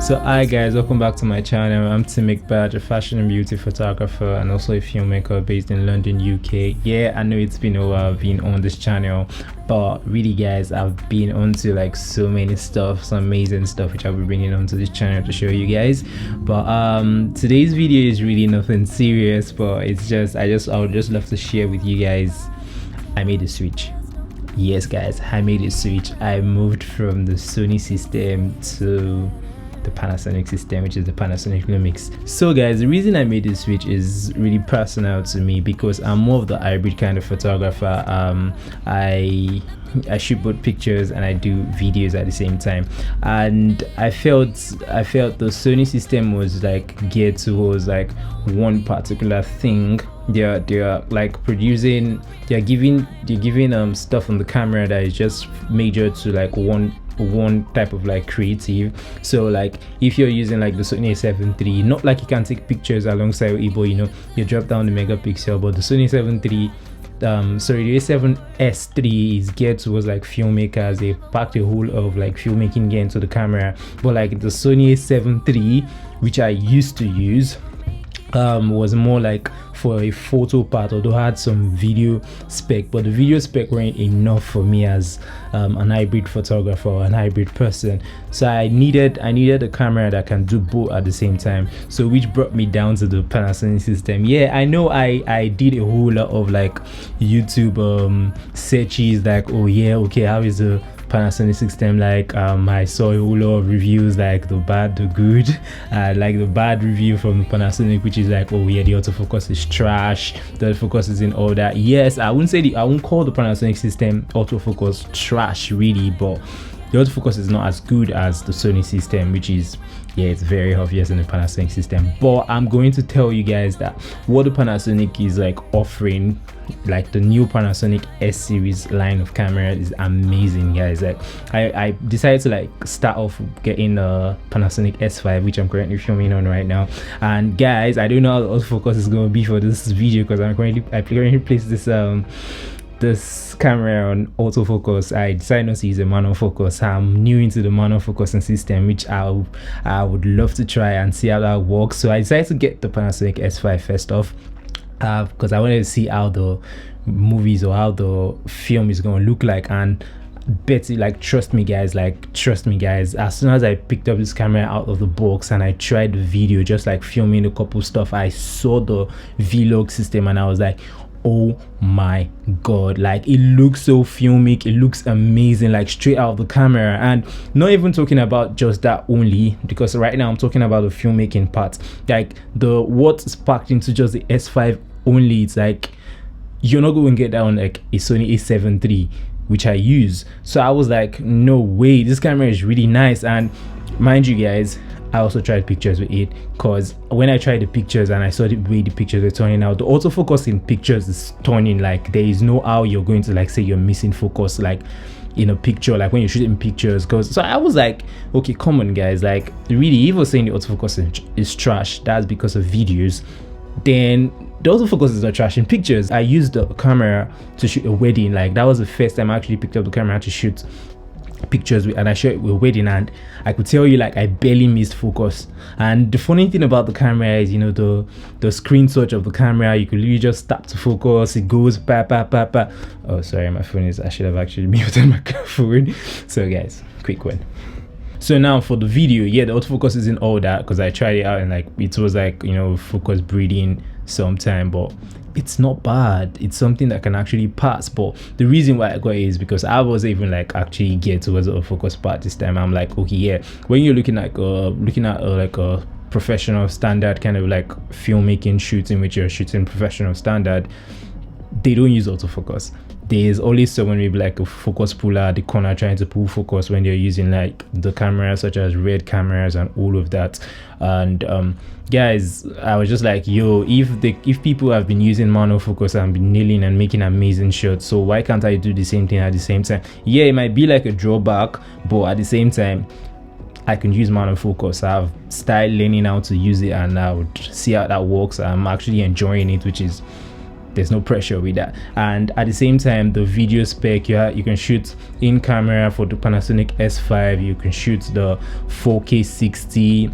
So hi guys, welcome back to my channel. I'm Mcbaj, a fashion and beauty photographer and also a filmmaker based in London, UK. Yeah, I know it's been a while being on this channel, but really guys, I've been onto like so many stuff, some amazing stuff which I'll be bringing onto this channel to show you guys. But today's video is really nothing serious, but it's just I would just love to share with you guys. I made a switch. Yes guys, I made a switch. I moved from the Sony system to the Panasonic system, which is the Panasonic Lumix. So guys, the reason I made this switch is really personal to me because I'm more of the hybrid kind of photographer. I shoot both pictures and I do videos at the same time, and I felt the Sony system was like geared towards like one particular thing. They're like producing, they're giving stuff on the camera that is just majored to like one type of like creative. So like if you're using like the Sony A7 III, not like you can take pictures alongside with Ebo, you know, you drop down the megapixel, but the Sony A7 III the A7S III is geared towards like filmmakers. They packed a whole of like filmmaking gear into the camera. But like the Sony A7 III, which I used to use, was more like for a photo part, although I had some video spec, but the video spec weren't enough for me as an hybrid photographer or an hybrid person. So I needed a camera that can do both at the same time, so which brought me down to the Panasonic system. Yeah, I know I did a whole lot of like YouTube searches, like, oh yeah, okay, how is the Panasonic system like? I saw a whole lot of reviews, like the bad, the good. Like the bad review from Panasonic, which is like, oh yeah, the autofocus is trash, the autofocus is in all that. Yes, I won't call the Panasonic system autofocus trash really, but the autofocus is not as good as the Sony system, which is, yeah, it's very obvious in the Panasonic system. But I'm going to tell you guys that what the Panasonic is like offering, like the new Panasonic S series line of camera, is amazing guys. Like I decided to like start off getting a Panasonic S5, which I'm currently filming on right now. And guys, I don't know how the autofocus is going to be for this video because I currently placed this camera on autofocus. I decided not to use a manual focus. I'm new into the manual focusing system, which I would love to try and see how that works. So I decided to get the Panasonic S5 first off, because I wanted to see how the movies or how the film is going to look like. And Betty, like, trust me guys, as soon as I picked up this camera out of the box and I tried the video, just like filming a couple stuff, I saw the vlog system and I was like, oh my god, like it looks so filmic, it looks amazing, like straight out of the camera. And not even talking about just that only, because right now I'm talking about the filmmaking part, like what's packed into just the S5 only. It's like you're not going to get that on like a Sony A7 III, which I use. So I was like, no way, this camera is really nice. And mind you guys, I also tried pictures with it, because when I tried the pictures and I saw the way the pictures were turning out, the autofocus in pictures is turning, like there is no how you're going to like say you're missing focus like in a picture, like when you're shooting pictures. Because so I was like, okay, come on guys, like really, if you're saying the autofocus is trash, that's because of videos, then the autofocus is not trash in pictures. I used the camera to shoot a wedding. Like that was the first time I actually picked up the camera to shoot pictures with, and I shot it with a wedding, and I could tell you like I barely missed focus. And the funny thing about the camera is, you know, the screen touch of the camera, you could literally just tap to focus, it goes pa. Oh sorry, my phone is, I should have actually muted my phone. So guys, quick one. So now for the video, yeah, the autofocus isn't all that, because I tried it out and like it was like, you know, focus breathing sometime, but it's not bad. It's something that can actually pass. But the reason why I got it is because I was even like actually geared towards the focus part this time. I'm like, okay, yeah, when you're looking at like a professional standard kind of like filmmaking shooting, which you're shooting professional standard, they don't use autofocus. There's always someone with like a focus puller at the corner trying to pull focus when they're using like the cameras, such as red cameras and all of that. And guys, I was just like, yo, if people have been using manual focus and been nailing and making amazing shots, so why can't I do the same thing at the same time? Yeah, it might be like a drawback, but at the same time I can use manual focus. I've started learning how to use it and I would see how that works. I'm actually enjoying it, which is there's no pressure with that. And at the same time, the video spec, you can shoot in camera for the Panasonic S5, you can shoot the 4K 60,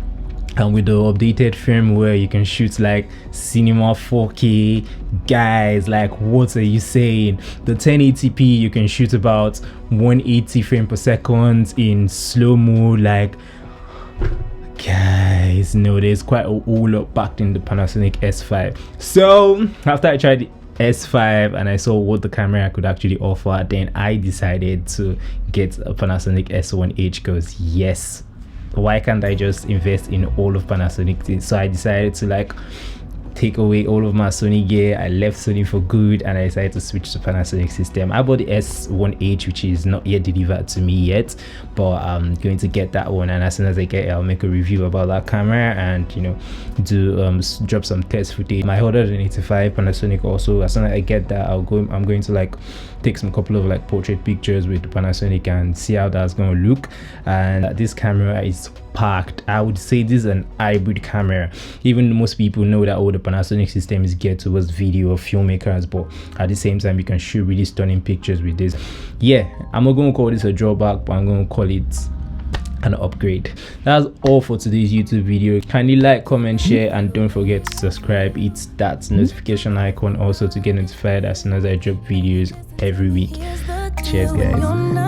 and with the updated firmware you can shoot like cinema 4K. Guys, like, what are you saying? The 1080p, you can shoot about 180 frames per second in slow mo. Like, guys, no, there's quite a whole lot packed in the Panasonic S5. So after I tried the S5 and I saw what the camera could actually offer, then I decided to get a Panasonic S1H, because yes, why can't I just invest in all of Panasonic? So I decided to like take away all of my Sony gear. I left Sony for good and I decided to switch to Panasonic system. I bought the S1H, which is not yet delivered to me yet, but I'm going to get that one, and as soon as I get it, I'll make a review about that camera and, you know, do drop some test footage. My ordered an 85 Panasonic also. As soon as I get that, I'm going to like take some couple of like portrait pictures with the Panasonic and see how that's going to look. And this camera is packed. I would say this is an hybrid camera. Even most people know that all the Panasonic system is geared towards video or filmmakers, but at the same time you can shoot really stunning pictures with this. Yeah, I'm not going to call this a drawback, but I'm going to call it an upgrade. That's all for today's YouTube video. Kindly like, comment, share, and don't forget to subscribe. Hit that notification icon also to get notified as soon as I drop videos every week. Cheers, guys.